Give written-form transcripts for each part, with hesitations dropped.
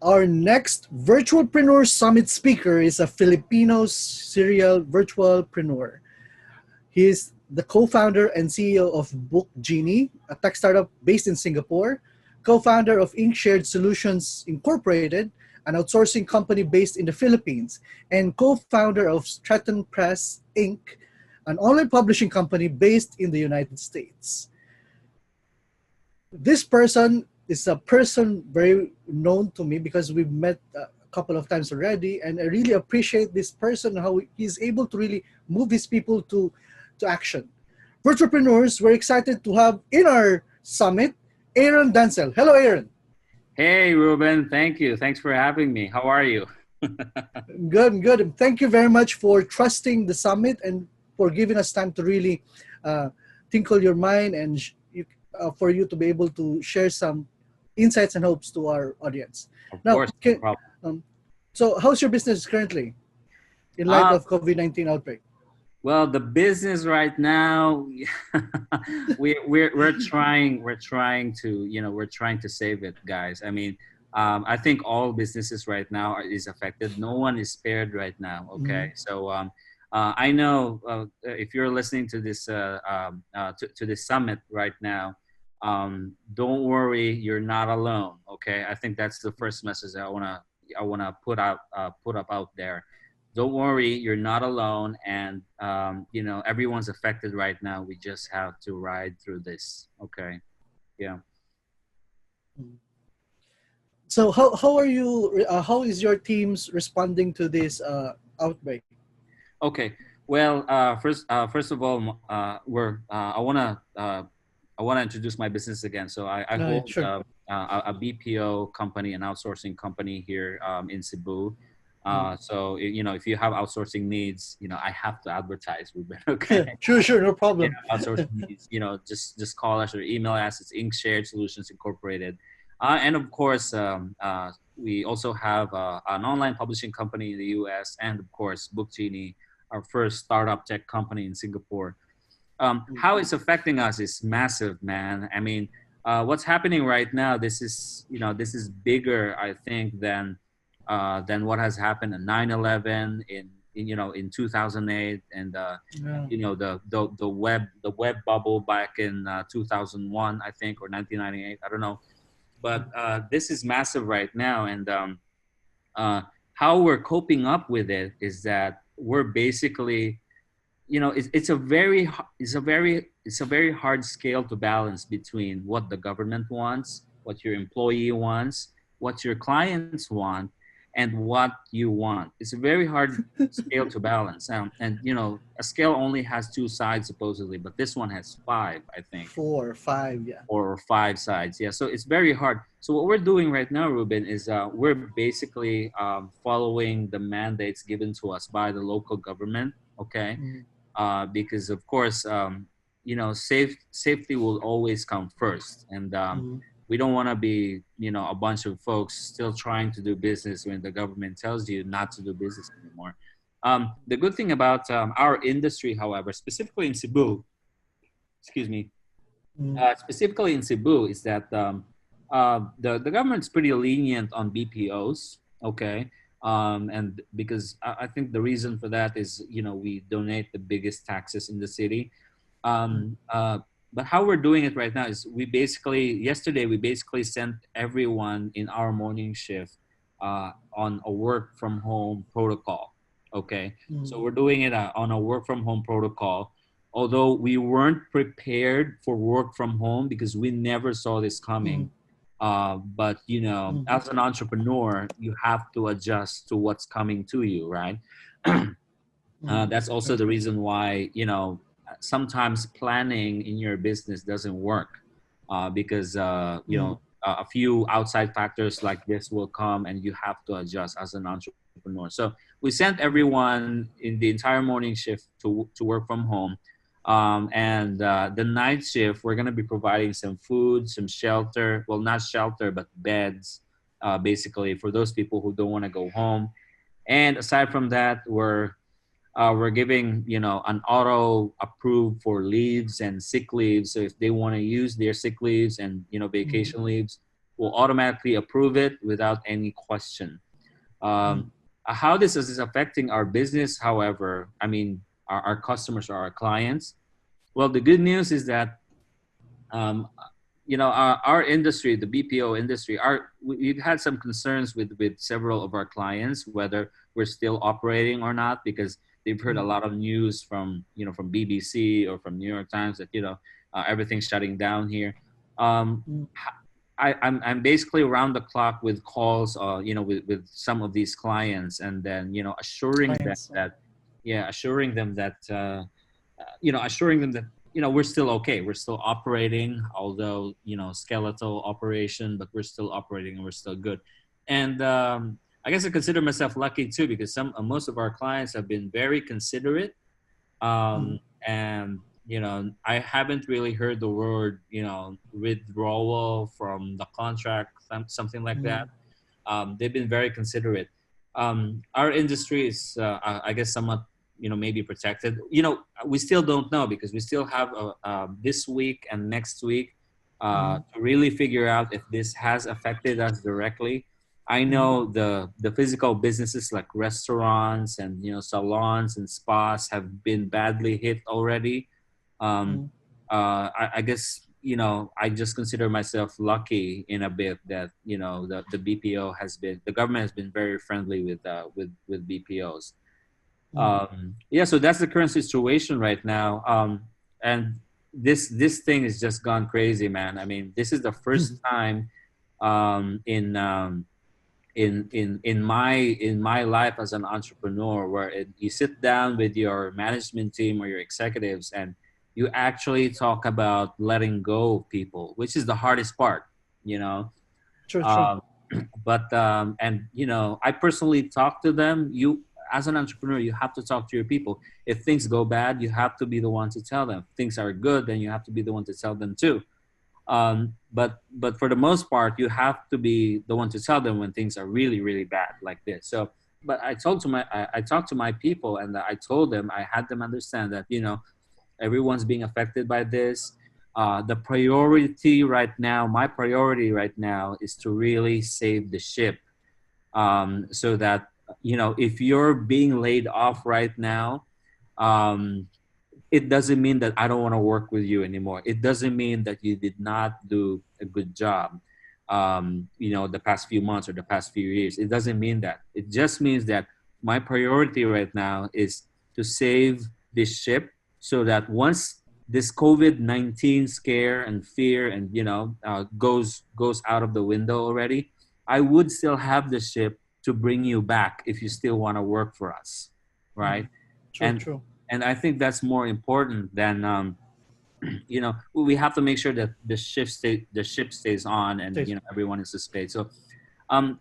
Our next Virtualpreneur Summit speaker is a Filipino serial virtualpreneur. He is the co-founder and CEO of Book Genie, a tech startup based in Singapore, co-founder of Ink Shared Solutions Incorporated, an outsourcing company based in the Philippines, and co-founder of Stratton Press Inc., an online publishing company based in the United States. This person is a person very known to me because we've met a couple of times already, and I really appreciate this person, how he's able to really move his people to action. Virtualpreneurs, we're excited to have in our summit, Aaron DANCEL. Hello, Aaron. Hey, Ruben. Thank you. Thanks for having me. How are you? Good, good. Thank you very much for trusting the summit and for giving us time to really tinkle your mind and for you to be able to share some insights and hopes to our audience. Of Now, course, no problem. So how's your business currently in light of COVID-19 outbreak? Well, the business right now, we're trying to save it, guys. I mean, I think all businesses right now is affected. No one is spared right now. Okay, so I know if you're listening to this to this summit right now, don't worry, you're not alone. Okay, I think that's the first message that I wanna put up out there. Don't worry, you're not alone, and everyone's affected right now. We just have to ride through this. Okay, yeah. So how are you? How is your teams responding to this outbreak? Okay. Well, first of all, I wanna introduce my business again. So I hold Sure. a BPO company, an outsourcing company here in Cebu. So if you have outsourcing needs, I have to advertise. Ruben, okay. Sure, no Yeah, problem. outsourcing needs, just call us or email us. It's Ink Shared Solutions Incorporated, and of course, we also have an online publishing company in the U.S. and of course, Book Genie, our first startup tech company in Singapore. How it's affecting us is massive, man. I mean, what's happening right now? This is bigger, I think, than what has happened in 9/11 in 2008, and Yeah. the web bubble back in 2001, I think, or 1998. I don't know, but this is massive right now, and how we're coping up with it is that we're basically, it's a very hard scale to balance between what the government wants, what your employee wants, what your clients want, and what you want. It's a very hard scale to balance. And a scale only has two sides supposedly, but this one has five, I think, 4 or 5, yeah. or five sides. Yeah, so it's very hard. So what we're doing right now, Ruben, is we're basically following the mandates given to us by the local government. Okay, because of course, safety will always come first, and we don't want to be, a bunch of folks still trying to do business when the government tells you not to do business anymore. The good thing about our industry, however, specifically in Cebu, excuse me, specifically in Cebu, is that the government's pretty lenient on BPOs. Okay, and because I think the reason for that is, we donate the biggest taxes in the city. Um, uh, but how we're doing it right now is yesterday we basically sent everyone in our morning shift on a work from home protocol. Okay, so we're doing it on a work from home protocol. Although we weren't prepared for work from home because we never saw this coming. But as an entrepreneur, you have to adjust to what's coming to you, right? That's also the reason why, sometimes planning in your business doesn't work, because a few outside factors like this will come and you have to adjust as an entrepreneur. So we sent everyone in the entire morning shift to work from home, and the night shift we're going to be providing some food, some shelter, well, not shelter but beds, basically for those people who don't want to go home. And aside from that, we're giving, an auto approved for leaves and sick leaves. So if they want to use their sick leaves and, vacation leaves, will automatically approve it without any question. Um, how this is affecting our business, however, I mean, our customers or our clients. Well, the good news is that um, our industry, the BPO industry, we've had some concerns with several of our clients whether we're still operating or not, because they've heard a lot of news from from BBC or from New York Times that everything's shutting down here. um, I'm basically around the clock with calls, with some of these clients, and then assuring them Clients. that, yeah, assuring them that we're still okay, we're still operating, although skeletal operation, but we're still operating and we're still good. And I guess I consider myself lucky too, because most of our clients have been very considerate, and I haven't really heard the word withdrawal from the contract, something like that. They've been very considerate. Our industry is, I guess, somewhat, maybe protected. We still don't know, because we still have this week and next week to really figure out if this has affected us directly. I know the physical businesses like restaurants and salons and spas have been badly hit already. Um, I guess I just consider myself lucky in a bit that the BPO the government has been very friendly with BPOs. Yeah, so that's the current situation right now. And this thing has just gone crazy, man. I mean, this is the first time um, in um, in my life as an entrepreneur where you sit down with your management team or your executives, and you actually talk about letting go of people, which is the hardest part, you know. True, true. Um, but and I personally talk to them. You, as an entrepreneur, you have to talk to your people. If things go bad, you have to be the one to tell them. If things are good, then you have to be the one to tell them too. But for the most part, you have to be the one to tell them when things are really really bad like this. So, but I talked to my people, and I told them, I had them understand that everyone's being affected by this. The priority right now, my priority right now, is to really save the ship, so that if you're being laid off right now, um, it doesn't mean that I don't want to work with you anymore. It doesn't mean that you did not do a good job, the past few months or the past few years. It doesn't mean that. It just means that my priority right now is to save this ship, so that once this COVID-19 scare and fear and goes out of the window already, I would still have the ship to bring you back if you still want to work for us, right? True, and true. and I think that's more important than we have to make sure that the ship stays on, and Stays. everyone is paid. So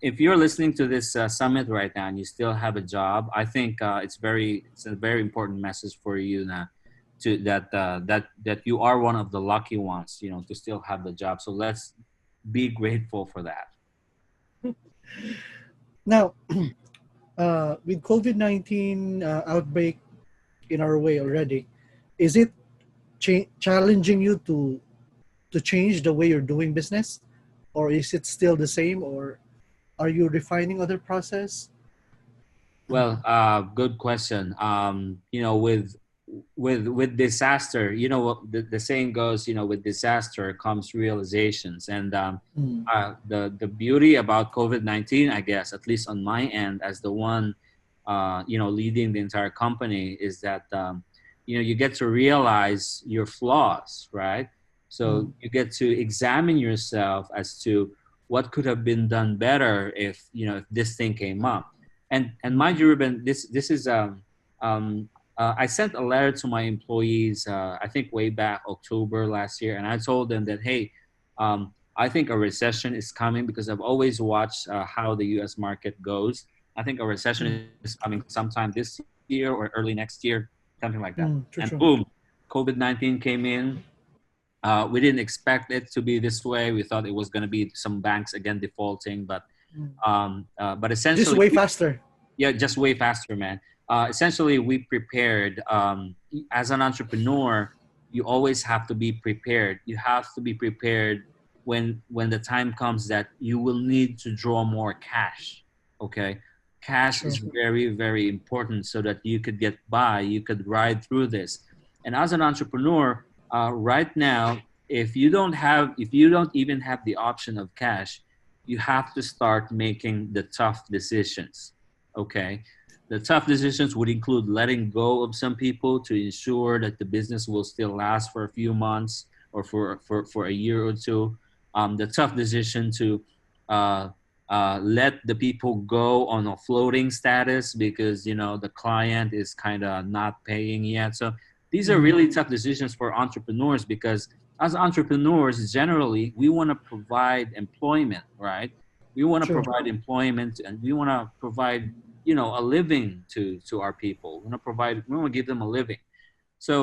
if you're listening to this summit right now and you still have a job, I think it's a very important message for you now, to that you are one of the lucky ones, to still have the job. So let's be grateful for that. Now, with COVID-19 outbreak in our way already, is it challenging you to change the way you're doing business, or is it still the same, or are you refining other process? Well, good question. With disaster, what the saying goes, with disaster comes realizations. And the beauty about COVID-19, I guess, at least on my end, as the one leading the entire company, is that you get to realize your flaws, right? So you get to examine yourself as to what could have been done better if this thing came up. And mind you, Ruben, this is I sent a letter to my employees, I think way back October last year, and I told them that, hey, I think a recession is coming, because I've always watched how the U.S. market goes. I think a recession is coming sometime this year or early next year, something like that. And True, true. boom, COVID-19 came in. We didn't expect it to be this way. We thought it was going to be some banks again defaulting, but Just essentially, way faster. yeah, just way faster, man. Essentially, we prepared. As an entrepreneur, you always have to be prepared. You have to be prepared when the time comes that you will need to draw more cash. Okay, cash is True. very, very important so that you could get by, you could ride through this. And as an entrepreneur, right now, if you don't even have the option of cash, you have to start making the tough decisions. Okay, the tough decisions would include letting go of some people to ensure that the business will still last for a few months or for a year or two. The tough decision to uh, let the people go on a floating status because the client is kind of not paying yet. So these are Mhm. really tough decisions for entrepreneurs because as entrepreneurs, generally, we want to provide employment, right? We want to True. provide employment and we want to provide a living to our people. We want to give them a living. So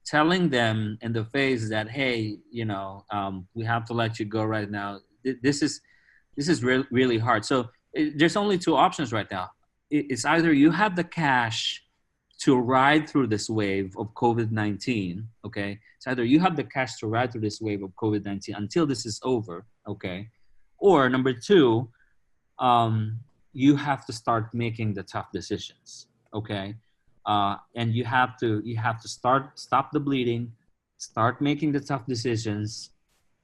telling them in the face that, hey, we have to let you go right now, this is really hard. So there's only two options right now. It's either you have the cash to ride through this wave of COVID-19. Okay, it's either you have the cash to ride through this wave of COVID-19 until this is over. Okay, or number two, um, you have to start making the tough decisions. Okay, and you have to stop the bleeding, start making the tough decisions,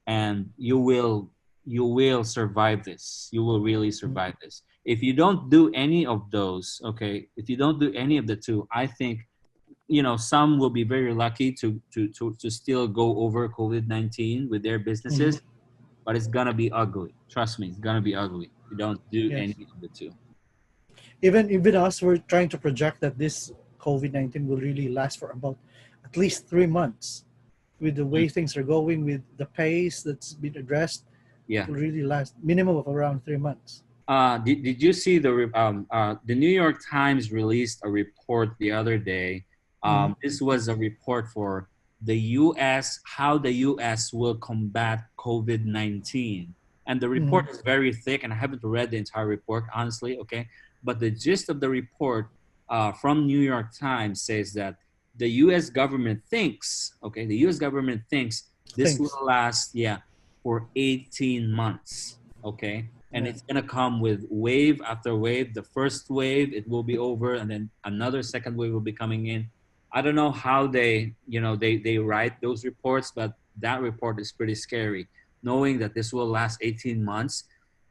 and you will survive this. You will really Mhm. survive this. If you don't do any of those, okay, if you don't do any of the two, I think some will be very lucky to still go over COVID-19 with their Mhm. businesses, but it's gonna be ugly. Trust me, it's gonna be ugly if you don't do Yes. any of the two. Even us, we're trying to project that this COVID-19 will really last for about at least 3 months. With the Mm. way things are going, with the pace that's been addressed, it Yeah. will really last minimum of around 3 months. Did you see the New York Times released a report the other day? Mhm. This was a report for the U.S. how the U.S. will combat COVID-19, and the Mhm. report is very thick, and I haven't read the entire report honestly. Okay, but the gist of the report from New York Times says that the U.S. government thinks, okay, the U.S. government thinks this will Thanks. last, yeah, for 18 months. Okay, and Yeah. it's gonna come with wave after wave. The first wave, it will be over, and then another second wave will be coming in. I don't know how they write those reports, but that report is pretty scary, knowing that this will last 18 months.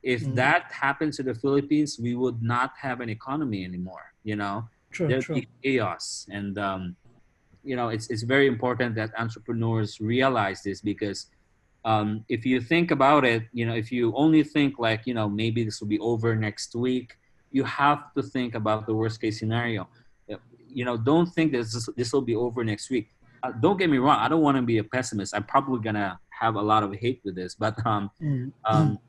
If Mhm. that happens to the Philippines, we would not have an economy anymore. True. There'd True. be chaos, and it's very important that entrepreneurs realize this because if you think about it, if you only think like, maybe this will be over next week, you have to think about the worst case scenario. Don't think that this will be over next week. Don't get me wrong. I don't want to be a pessimist. I'm probably gonna have a lot of hate with this, but Mhm. um,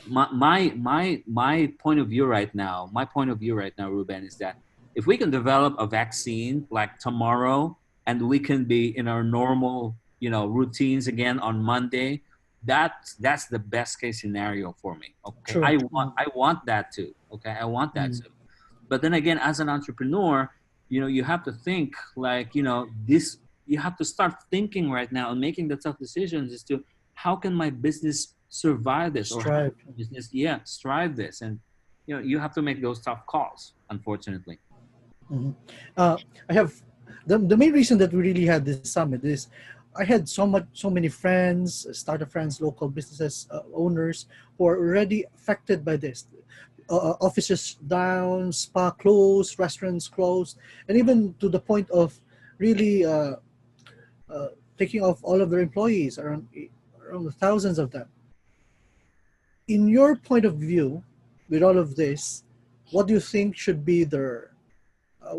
my point of view right now, Ruben, is that if we can develop a vaccine like tomorrow and we can be in our normal, routines again on Monday, that's the best case scenario for me. Okay. True. I want that too. Okay. I want that Mhm. too. But then again, as an entrepreneur, you have to think like, this, you have to start thinking right now and making the tough decisions as to how can my business survive this, or how can Strive. my business, yeah, strive this. And, you have to make those tough calls, unfortunately. Mhm. I have the main reason that we really had this summit is I had so many friends, startup friends, local businesses owners who are already affected by this. Offices down, spa closed, restaurants closed, and even to the point of really uh, taking off all of their employees, around the thousands of them. In your point of view, with all of this, what do you think should be their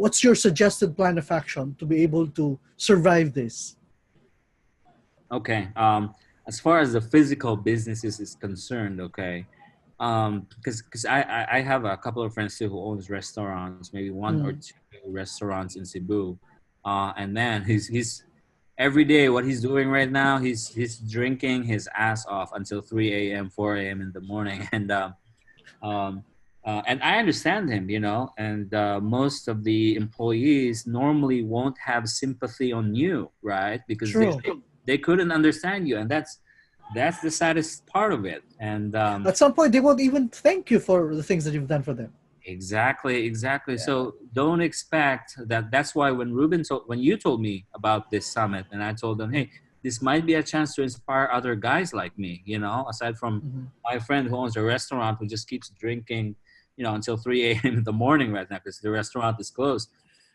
what's your suggested plan of action to be able to survive this? Okay. As far as the physical businesses is concerned, okay, because I have a couple of friends too who owns restaurants, maybe one or Mm, two restaurants in Cebu, and man, he's every day what he's doing right now, he's drinking his ass off until 3 a.m., 4 a.m. in the morning, um, and I understand him, and most of the employees normally won't have sympathy on you, right? Because they true. they couldn't understand you, and That's the saddest part of it. And At some point, they won't even thank you for the things that you've done for them. exactly, exactly. Yeah. So don't expect that. That's why when when you told me about this summit, and I told them, hey, this might be a chance to inspire other guys like me. You know, aside from Mm-hmm. my friend who owns a restaurant who just keeps drinking, until 3 a.m. in the morning right now because the restaurant is closed.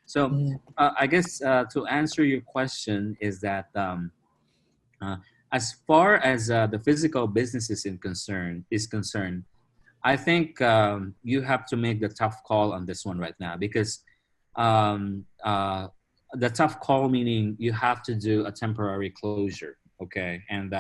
So Mm-hmm. I guess to answer your question is that uh, as far as the physical business is concerned, I think you have to make the tough call on this one right now because um, uh, the tough call meaning you have to do a temporary closure, okay, and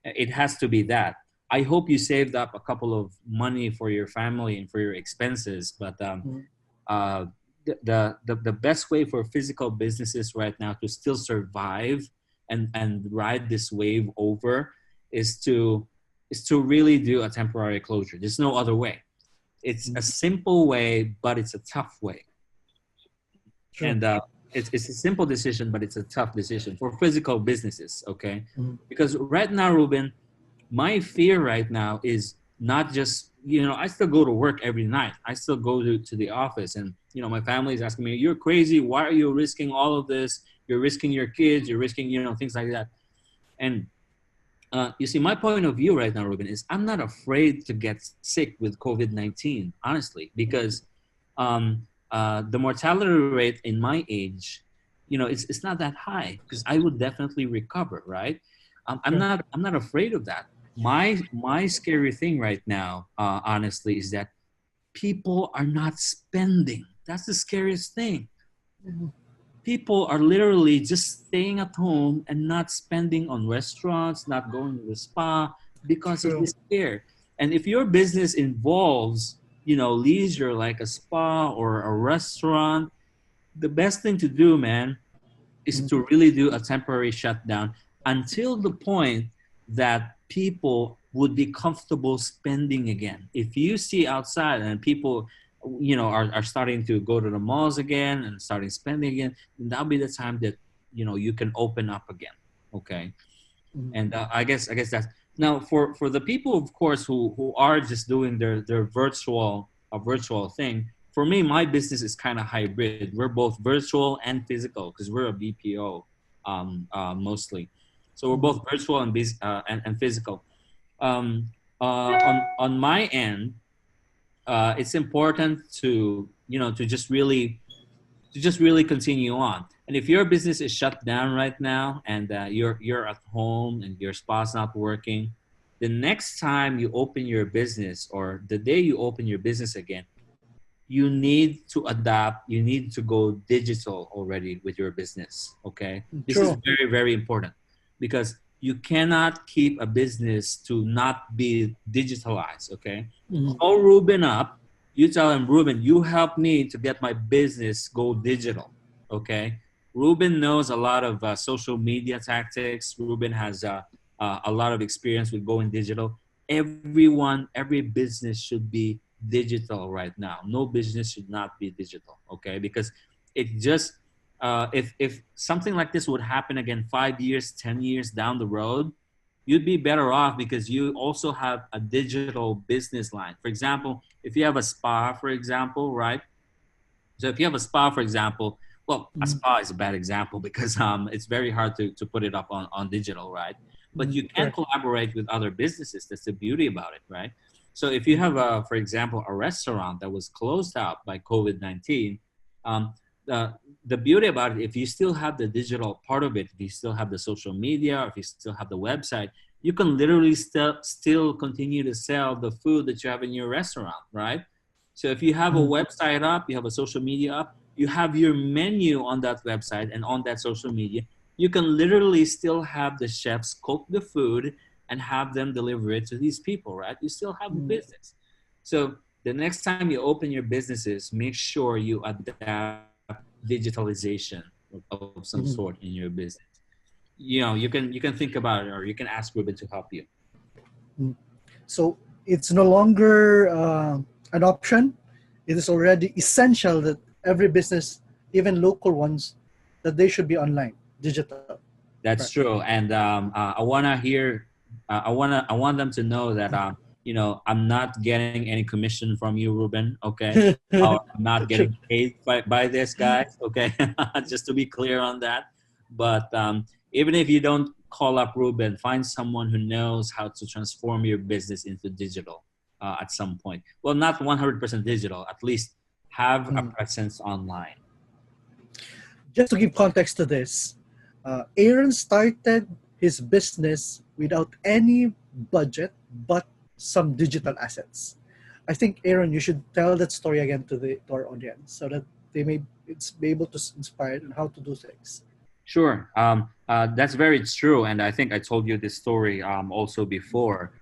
it has to be that. I hope you saved up a couple of money for your family and for your expenses, but uh, the best way for physical businesses right now to still survive and ride this wave over is to really do a temporary closure. There's no other way. It's a simple way, but it's a tough way. True. And it's a simple decision, but it's a tough decision for physical businesses, okay? Mm-hmm. Because right now, Ruben, my fear right now is not just, I still go to work every night. I still go to the office and, my family is asking me, you're crazy. Why are you risking all of this? You're risking your kids, you're risking, things like that. And you see, my point of view right now, Ruben, is I'm not afraid to get sick with COVID-19, honestly, because the mortality rate in my age, it's not that high because I would definitely recover, right? True. I'm not afraid of that. My scary thing right now, honestly, is that people are not spending. That's the scariest thing. Mm-hmm. People are literally just staying at home and not spending on restaurants, not going to the spa because of True. this fear. And if your business involves, leisure like a spa or a restaurant, the best thing to do, man, is Mm-hmm. to really do a temporary shutdown until the point that people would be comfortable spending again. If you see outside and people, are starting to go to the malls again and starting spending again, then that'll be the time that, you can open up again. Okay. Mm-hmm. And I guess that's now for the people, of course, who are just doing their virtual thing. For me, my business is kind of hybrid. We're both virtual and physical because we're a BPO, mostly. So we're Mm-hmm. both virtual and physical. um, on my end, it's important to just really continue on. And if your business is shut down right now and you're at home and your spa's not working, the next time you open your business or the day you open your business again, you need to adapt. You need to go digital already with your business. Okay, this is True. very very important because you cannot keep a business to not be digitalized. Okay, Mm-hmm. call Ruben up. You tell him, Ruben, you help me to get my business go digital. Okay, Ruben knows a lot of social media tactics. Ruben has a lot of experience with going digital. Every business should be digital right now. No business should not be digital, okay? Because it just if something like this would happen again 5 years, 10 years down the road, you'd be better off because you also have a digital business line. For example, if you have a spa, for example, right? So if you have a spa, for example, well, a Mm-hmm. spa is a bad example because it's very hard to put it up on digital, right? But you can Correct. collaborate with other businesses. That's the beauty about it, right? So if you have, for example, a restaurant that was closed out by COVID-19, um, the beauty about it, if you still have the digital part of it, if you still have the social media, or if you still have the website, you can literally still continue to sell the food that you have in your restaurant, right? So if you have a Mm-hmm. website up, you have a social media up, you have your menu on that website and on that social media, you can literally still have the chefs cook the food and have them deliver it to these people, right? You still have a Mm-hmm. business. So the next time you open your businesses, make sure you adapt digitalization of some sort in your business. You can think about it or you can ask Ruben to help you. Mm-hmm. So it's no longer an option. It is already essential that every business, even local ones, that they should be online, digital. That's Correct. true. And I want to hear I want them to know that I'm not getting any commission from you, Ruben. Okay, I'm not Sure. getting paid by this guys. Okay, just to be clear on that. But even if you don't call up Ruben, find someone who knows how to transform your business into digital at some point. Well, not 100% digital. At least have a Mm. presence online. Just to give context to this, Aaron started his business without any budget but some digital assets. I think Aaron, you should tell that story again to our audience so that they may be able to inspire on how to do things. Sure. That's very true. And I think I told you this story also before.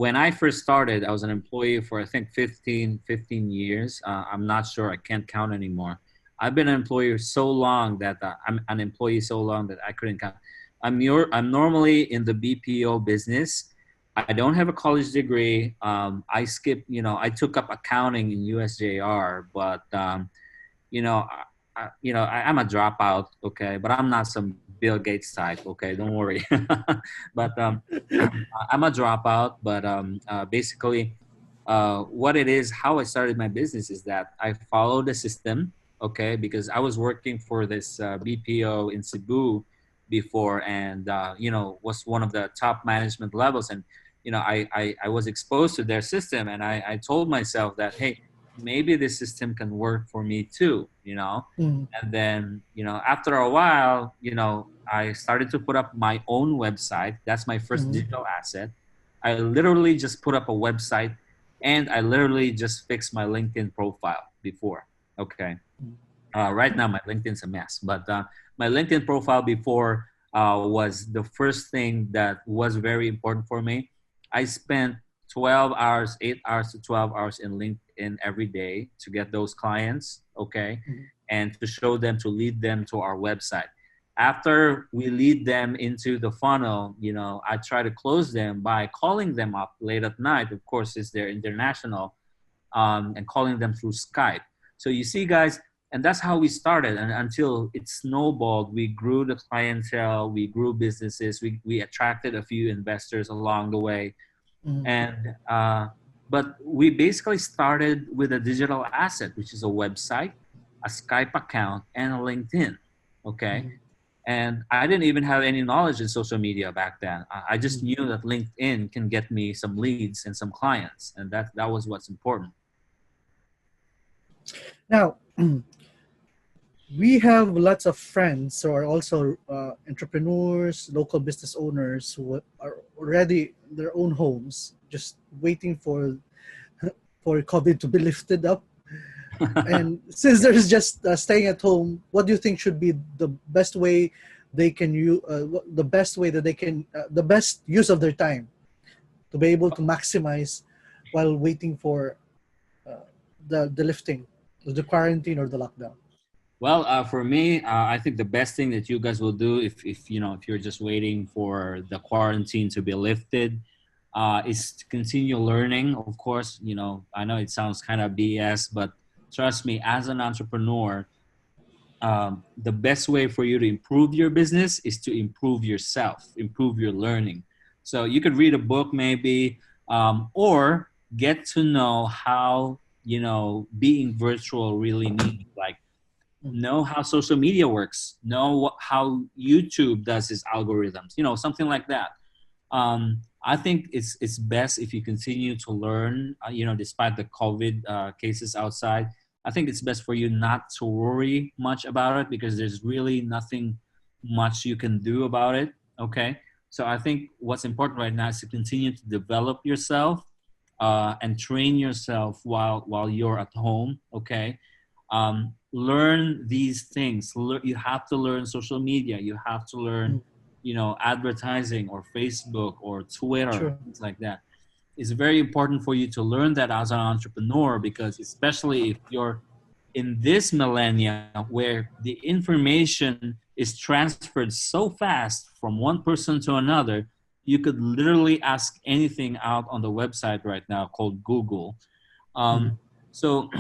When I first started, I was an employee for, I think, 15 years. I'm not sure. I can't count anymore. I've been an employee so long that I'm an employee so long that I couldn't count. I'm normally in the BPO business. I don't have a college degree. I took up accounting in USJR, but I'm a dropout, okay, but I'm not some Bill Gates type, okay, don't worry. But I'm a dropout, but basically, what it is, how I started my business is that I followed the system, okay, because I was working for this BPO in Cebu before, and was one of the top management levels, and I was exposed to their system, and I told myself that, hey, maybe this system can work for me too, Mm. and then after a while, I started to put up my own website. That's my first Mm. digital asset. I literally just put up a website, and I literally just fixed my LinkedIn profile before. Okay. Right now my LinkedIn's a mess, but my LinkedIn profile before was the first thing that was very important for me. I spent 12 hours, 8 hours to 12 hours in LinkedIn every day to get those clients, okay, Mm. and to show them, to lead them to our website. After we lead them into the funnel, I try to close them by calling them up late at night. Of course, since they're international, and calling them through Skype. So you see, guys, and that's how we started. And until it snowballed, we grew the clientele, we grew businesses, we attracted a few investors along the way. Mm. And but we basically started with a digital asset, which is a website, a Skype account, and a LinkedIn. Okay. Mm. And I didn't even have any knowledge in social media back then. I just Mm. knew that LinkedIn can get me some leads and some clients, and that was what's important. Now, we have lots of friends who are also entrepreneurs, local business owners who are already in their own homes, just waiting for COVID to be lifted up. And since there's just staying at home, what do you think should be the best way they can use the best way that they can the best use of their time to be able to maximize while waiting for the lifting, the quarantine or the lockdown? Well, for me, I think the best thing that you guys will do, if you're just waiting for the quarantine to be lifted, is to continue learning. Of course, I know it sounds kind of BS, but trust me, as an entrepreneur, the best way for you to improve your business is to improve yourself, improve your learning. So you could read a book maybe, or get to know how being virtual really means. Like, Mm. know how social media works, know how YouTube does its algorithms, something like that. I think it's best if you continue to learn, despite the COVID cases outside. I think it's best for you not to worry much about it, because there's really nothing much you can do about it. Okay. So I think what's important right now is to continue to develop yourself, and train yourself while you're at home. Okay. Learn these things. You have to learn social media. You have to learn, Mm. advertising, or Facebook or Twitter, True. things like that. It's very important for you to learn that as an entrepreneur, because especially if you're in this millennia where the information is transferred so fast from one person to another, you could literally ask anything out on the website right now called Google. Mm. So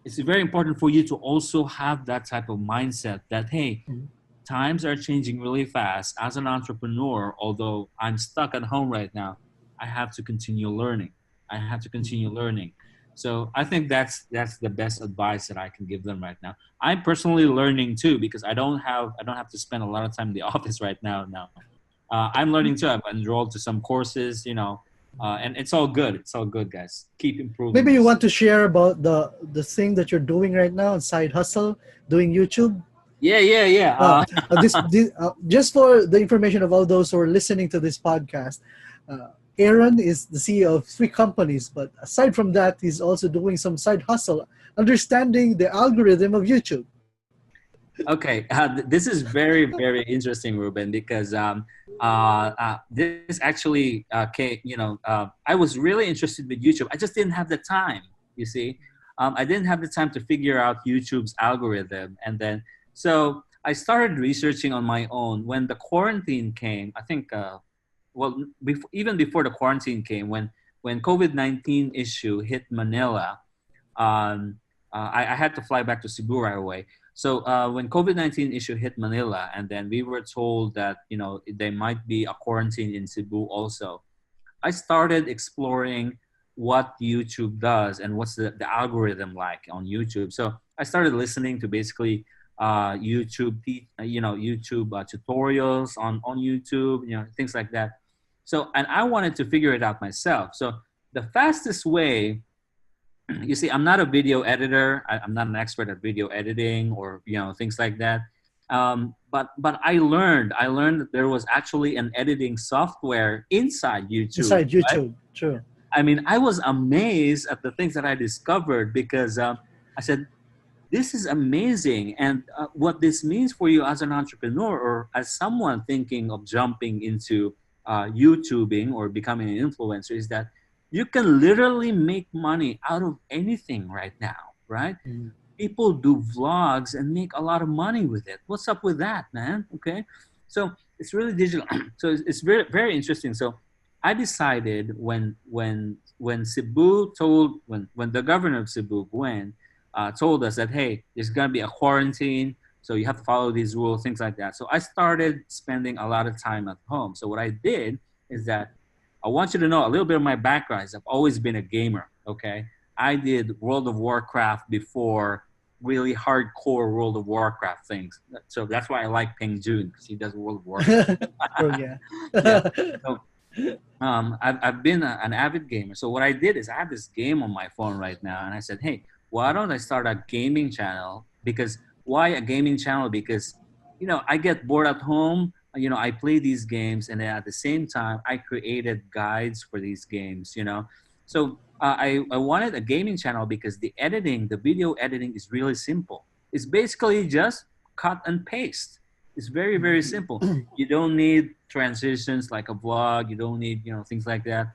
it's very important for you to also have that type of mindset that, hey, Mm. times are changing really fast. As an entrepreneur, although I'm stuck at home right now, I have to continue learning. I have to continue learning. So I think that's the best advice that I can give them right now. I'm personally learning too because I don't have to spend a lot of time in the office right now. Now I'm learning too. I've enrolled to some courses, and it's all good. It's all good, guys. Keep improving Maybe you yourself. want to share about the thing that you're doing right now, side hustle, doing YouTube. Yeah, yeah, yeah. Uh, just for the information of all those who are listening to this podcast, uh, Aaron is the CEO of 3 companies, but aside from that, he's also doing some side hustle, understanding the algorithm of YouTube. Okay, this is very, very interesting, Ruben, because this actually I was really interested with YouTube. I just didn't have the time, you see. I didn't have the time to figure out YouTube's algorithm. And then, so I started researching on my own. When the quarantine came, I think, even before the quarantine came, when COVID-19 issue hit Manila, I had to fly back to Cebu right away. So when COVID-19 issue hit Manila, and then we were told that there might be a quarantine in Cebu also, I started exploring what YouTube does and what's the algorithm like on YouTube. So I started listening to basically YouTube tutorials on YouTube, things like that. So, and I wanted to figure it out myself. So the fastest way, you see, I'm not a video editor. I'm not an expert at video editing or things like that. But I learned that there was actually an editing software inside YouTube. Inside Right? YouTube, true. I mean, I was amazed at the things that I discovered because I said, this is amazing. And what this means for you as an entrepreneur or as someone thinking of jumping into YouTubing or becoming an influencer is that you can literally make money out of anything right now, right? Mm. People do vlogs and make a lot of money with it. What's up with that, man? Okay. So it's really digital. So it's very, very interesting. So I decided when Cebu told when the governor of Cebu, Gwen, told us that, hey, there's gonna be a quarantine, so you have to follow these rules, things like that. So I started spending a lot of time at home. So what I did is that I want you to know a little bit of my background. Is I've always been a gamer. Okay, I did World of Warcraft before, really hardcore World of Warcraft things. So that's why I like Peng Joon because he does World of Warcraft. Oh yeah. Yeah. So I've been an avid gamer. So what I did is I have this game on my phone right now, and I said, hey, why don't I start a gaming channel? Because why a gaming channel? Because I get bored at home. I play these games, and then at the same time, I created guides for these games. So I wanted a gaming channel because the video editing is really simple. It's basically just cut and paste. It's very, very simple. You don't need transitions like a vlog. You don't need, things like that.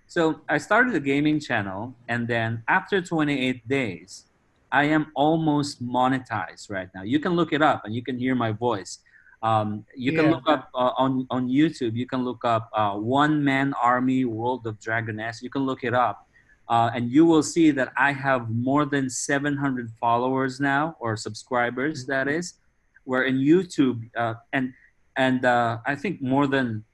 So I started a gaming channel, and then after 28 days, I am almost monetized right now. You can look it up, and you can hear my voice. You can Yeah. look up on YouTube. You can look up One Man Army World of Dragoness. You can look it up, and you will see that I have more than 700 followers now, or subscribers. That is, where in YouTube, and I think more than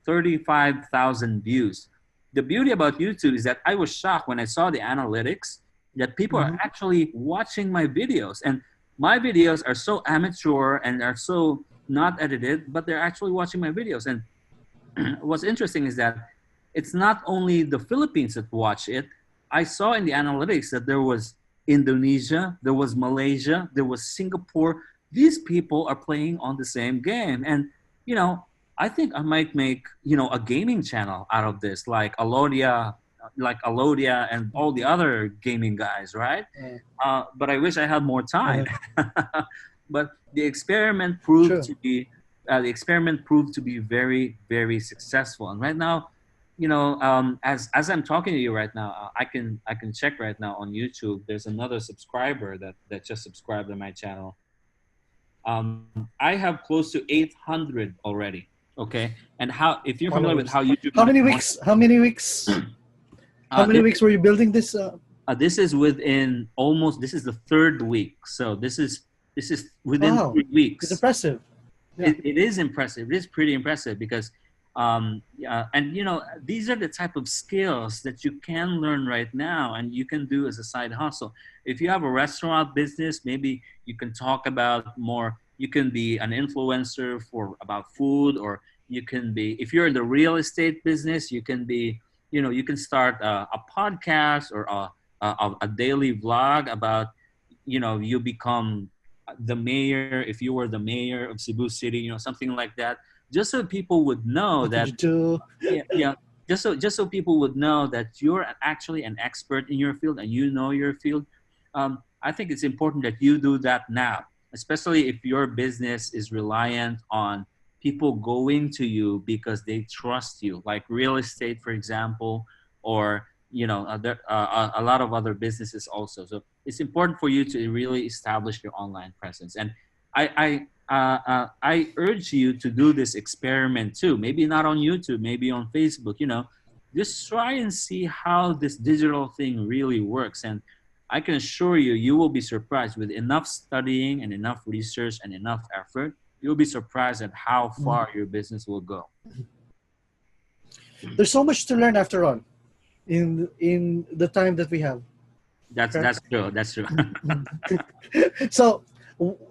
35,000 views. The beauty about YouTube is that I was shocked when I saw the analytics that people are Mhm. actually watching my videos, and my videos are so amateur and are so not edited, but they're actually watching my videos. And what's interesting is that it's not only the Philippines that watch it. I saw in the analytics that there was Indonesia, there was Malaysia, there was Singapore. These people are playing on the same game. And, you know, I think I might make, a gaming channel out of this, like Alodia and all the other gaming guys, right? Uh, But I wish I had more time. uh, But the experiment proved True. to be very, very successful. And right now, as I'm talking to you right now, I can check right now on YouTube. There's another subscriber that just subscribed to my channel. I have close to 800 already. Okay, and how if you're familiar with Followers. how YouTube How many money, weeks? How many weeks? How many this, weeks were you building this? this is this is the third week. So this is within Wow, 3 it's weeks. impressive. Yeah. it is impressive. It is pretty impressive because, yeah, and these are the type of skills that you can learn right now and you can do as a side hustle. If you have a restaurant business, maybe you can talk about more. You can be an influencer for about food, or you can be, if you're in the real estate business, you can be, you can start a podcast or a daily vlog about, you become the mayor, if you were the mayor of Cebu City, something like that, just so people would know What did that, you do? yeah, just so people would know that you're actually an expert in your field and you know your field. I think it's important that you do that now, especially if your business is reliant on people going to you because they trust you, like real estate, for example, or a lot of other businesses also. So it's important for you to really establish your online presence. And I urge you to do this experiment too. Maybe not on YouTube, maybe on Facebook. Just try and see how this digital thing really works. And I can assure you, you will be surprised with enough studying and enough research and enough effort. You'll be surprised at how Mhm. far your business will go. There's so much to learn after all in the time that we have. That's Correct. that's true. That's true. So,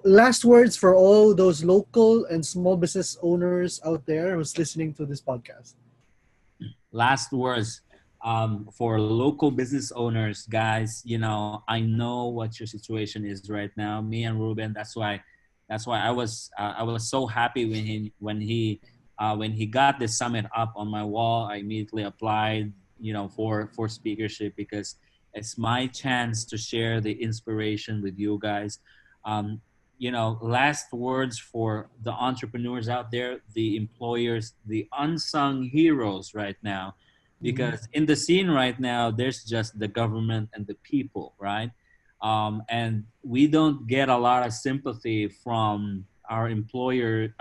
last words for all those local and small business owners out there who's listening to this podcast. Last words, for local business owners, guys. I know what your situation is right now. Me and Ruben. That's why I was so happy when he got this summit up on my wall. I immediately applied, for speakership, because it's my chance to share the inspiration with you guys. um, Last words for the entrepreneurs out there, the employers, the unsung heroes right now, Mhm. because in the scene right now, there's just the government and the people, right? And we don't get a lot of sympathy from our employees,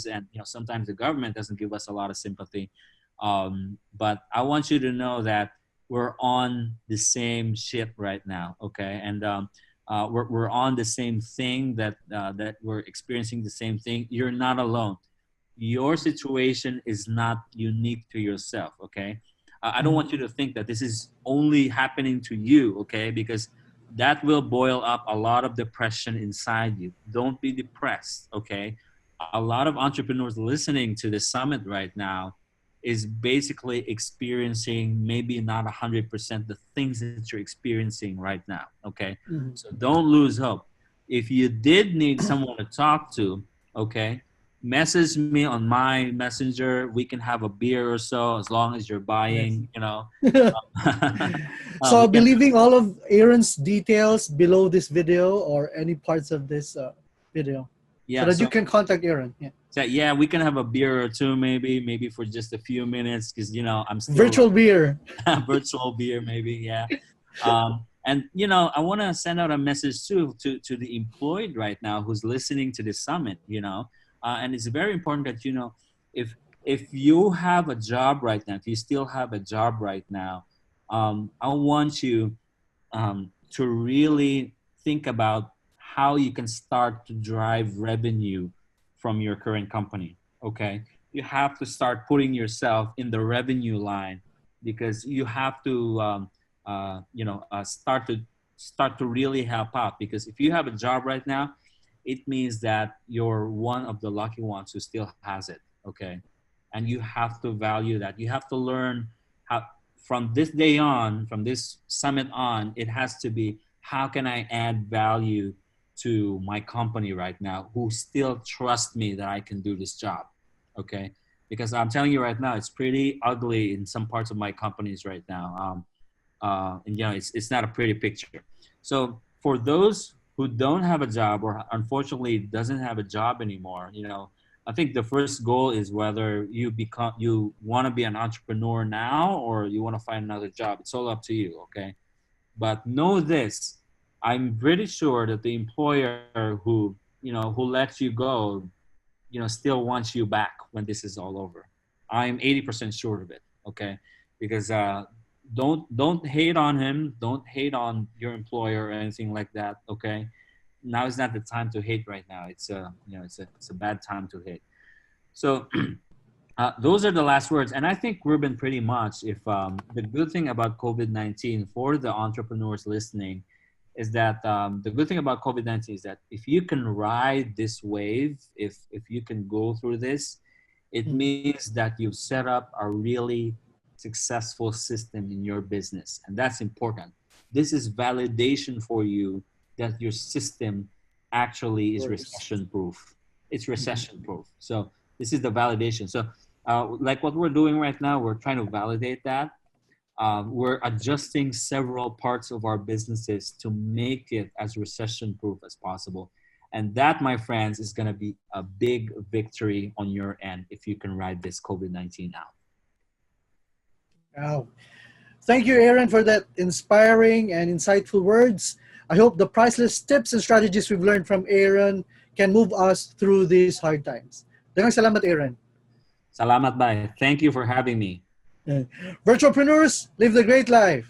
and sometimes the government doesn't give us a lot of sympathy. But I want you to know that we're on the same ship right now, okay? And we're on the same thing, that we're experiencing the same thing. You're not alone. Your situation is not unique to yourself, okay? I don't Mhm. want you to think that this is only happening to you, okay? Because that will boil up a lot of depression inside you. Don't be depressed, okay? A lot of entrepreneurs listening to the summit right now is basically experiencing maybe not 100% the things that you're experiencing right now, okay? Mhm. So don't lose hope. If you did need someone to talk to, okay, message me on my messenger. We can have a beer or so, as long as you're Yes. buying. So We I'll be can. leaving all of Aaron's details below this video or any parts of this video so Yeah, that you so can contact Aaron. Yeah. yeah, we can have a beer or two, maybe for just a few minutes, because I'm still Virtual beer. virtual beer, maybe. Yeah. And I want to send out a message too to the employed right now who's listening to this summit. And it's very important that, if you have a job right now, if you still have a job right now, I want you, to really think about how you can start to drive revenue from your current company. Okay, you have to start putting yourself in the revenue line, because you have to, start to really help out. Because if you have a job right now, it means that you're one of the lucky ones who still has it. Okay, and you have to value that. You have to learn how, from this day on, from this summit on, it has to be, how can I add value to my company right now, who still trust me that I can do this job. Okay, because I'm telling you right now, it's pretty ugly in some parts of my companies right now. And it's not a pretty picture. So for those who don't have a job, or unfortunately doesn't have a job anymore, I think the first goal is whether you want to be an entrepreneur now, or you want to find another job. It's all up to you, okay? But know this: I'm pretty sure that the employer who lets you go, still wants you back when this is all over. I'm 80% sure of it, okay? Because don't hate on him, don't hate on your employer or anything like that, okay? now is not the time to hate right now. It's a, it's a bad time to hate. So those are the last words. And I think, Ruben, pretty much, if the good thing about COVID-19 for the entrepreneurs listening is that the good thing about COVID-19 is that if you can ride this wave, if you can go through this, it means that you've set up a really successful system in your business. And that's important. This is validation for you that your system actually is recession proof. It's recession proof. So this is the validation. So like what we're doing right now, we're trying to validate that. We're adjusting several parts of our businesses to make it as recession proof as possible. And that, my friends, is going to be a big victory on your end if you can ride this COVID-19 out. Wow. Thank you, Aaron, for that inspiring and insightful words. I hope the priceless tips and strategies we've learned from Aaron can move us through these hard times. Daghang salamat, Aaron. Salamat, bye. Thank you for having me. Virtualpreneurs, live the great life.